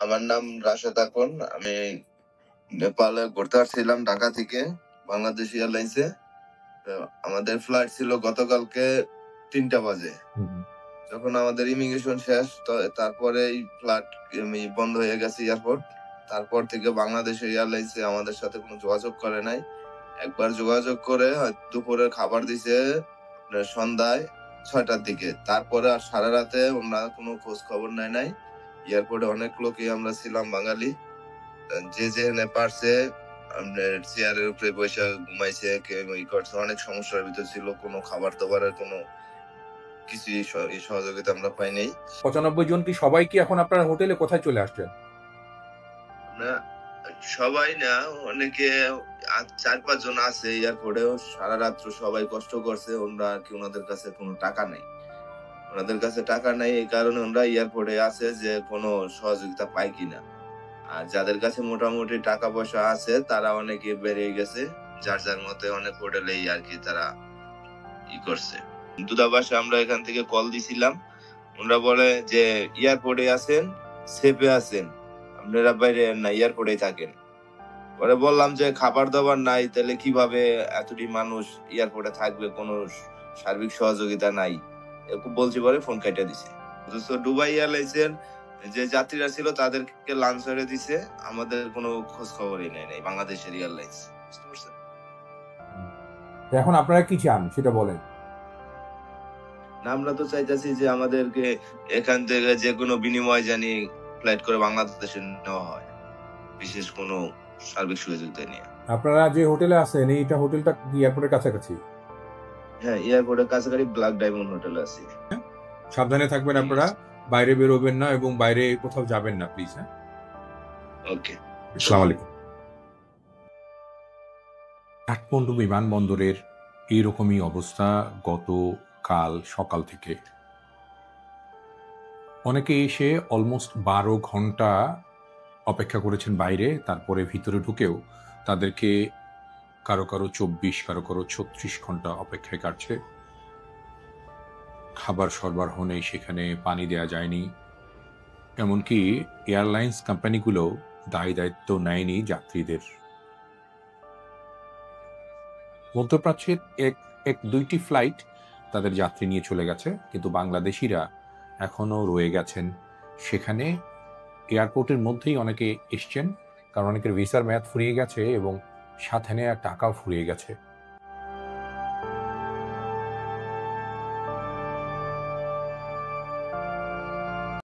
আমার নাম রাশেদ আকন। আমি নেপালে ঘুরতে আসছিলাম ঢাকা থেকে বাংলাদেশ এয়ারলাইন্সে। আমাদের ফ্লাইট ছিল গতকালকে 3টা বাজে। যখন আমাদের ইমিগ্রেশন শেষ তারপরে ফ্লাইট বন্ধ হয়ে গেছে এয়ারপোর্ট। তারপর থেকে বাংলাদেশ এয়ারলাইন্সে আমাদের সাথে কোনো যোগাযোগ করে নাই। একবার যোগাযোগ করে দুপুরের খাবার দিছে সন্ধ্যায় 6টার দিকে। তারপরে আর সারা রাতে ওনারা কোনো খোঁজ খবর নেয় নাই। এয়ারপোর্টে অনেক লোকই আমরা ছিলাম বাঙালি, যে যেখানে পারছে আপনার চেয়ারের উপরে বসে ঘুমাইছে, কেউ করছে, অনেক সমস্যার ভিতর ছিল। কোনো খাবার দাবারের কোনো কিছুই সহযোগিতা আমরা পাই নাই। 95 জন কি সবাই কি এখন আপনার হোটেলে কোথায় চলে আসছেন? না, সবাই না, অনেকে 4-5 জন আছে এয়ারপোর্টে। সারা রাত্র সবাই কষ্ট করছে। ওনারা কি ওনাদের কাছে কোনো টাকা নাই, ওনাদের কাছে টাকা নাই, এই কারণে ওনারা এয়ারপোর্টে আছে যে কোনো সহযোগিতা পায় কিনা। আর যাদের কাছে মোটামুটি টাকা পয়সা আছে তারা অনেকে বেরিয়ে গেছে, যার যার মতে অনেক হোটেলেই আর কি তারা করছে। দূতাবাসে আমরা এখান থেকে কল দিছিলাম, ওনারা বলে যে এয়ারপোর্টে আছেন, সেফে আছেন, আপনারা বাইরে না, এয়ারপোর্টে থাকেন। পরে বললাম যে খাবার দাবার নাই, তাহলে কিভাবে এতটি মানুষ এয়ারপোর্টে থাকবে, কোনো সার্বিক সহযোগিতা নাই বলছি, পরে ফোন কেটে দিছে। দুবাই এয়ারলাইন্সের যে যাত্রীরা ছিল তাদেরকে লাঞ্চ হয়ে দিছে, আমাদের কোনো খোঁজ খবরই নাই বাংলাদেশের এয়ারলাইন্স। বুঝতে পারছেন? এখন আপনারা কি চান সেটা বলেন। না, আমরা তো চাইতেছি যে আমাদেরকে এখান থেকে যে কোনো বিনিময় জানি ফ্লাইট করে বাংলাদেশে নেওয়া হয়, বিশেষ কোনো সার্বিক সুযোগ নিয়ে। আপনারা যে হোটেলে আছেন এইটা হোটেলটা কি এয়ারপোর্টের কাছাকাছি? হ্যাঁ, এয়ারপোর্টের কাছাকাছি ব্ল্যাক ডায়মন্ড হোটেল আছে। সাবধানে থাকবেন আপনারা, বাইরে বেরোবেন না এবং বাইরে কোথাও যাবেন না প্লিজ। হ্যাঁ, ওকে, আসসালামু আলাইকুম। কাঠমান্ডু বিমানবন্দরের এইরকমই অবস্থা গতকাল সকাল থেকে। অনেকে এসে অলমোস্ট 12 ঘন্টা অপেক্ষা করেছেন বাইরে, তারপরে ভিতরে ঢুকেও তাদেরকে কারো কারো 24, কারো কারো 36 ঘন্টা অপেক্ষায় কাটছে। খাবার সরবরাহ নেই, সেখানে পানি দেয়া যায়নি। এমনকি এয়ারলাইন্স কোম্পানিগুলো দায়িত্ব নেয়নি যাত্রীদের। মধ্যপ্রাচ্যের এক দুইটি ফ্লাইট তাদের যাত্রী নিয়ে চলে গেছে, কিন্তু বাংলাদেশিরা এখনও রয়ে গেছেন সেখানে। এয়ারপোর্টের মধ্যেই অনেকে এসছেন, কারণ অনেকের ভিসার মেয়াদ ফুরিয়ে গেছে এবং সাথে নেওয়া টাকাও ফুরিয়ে গেছে।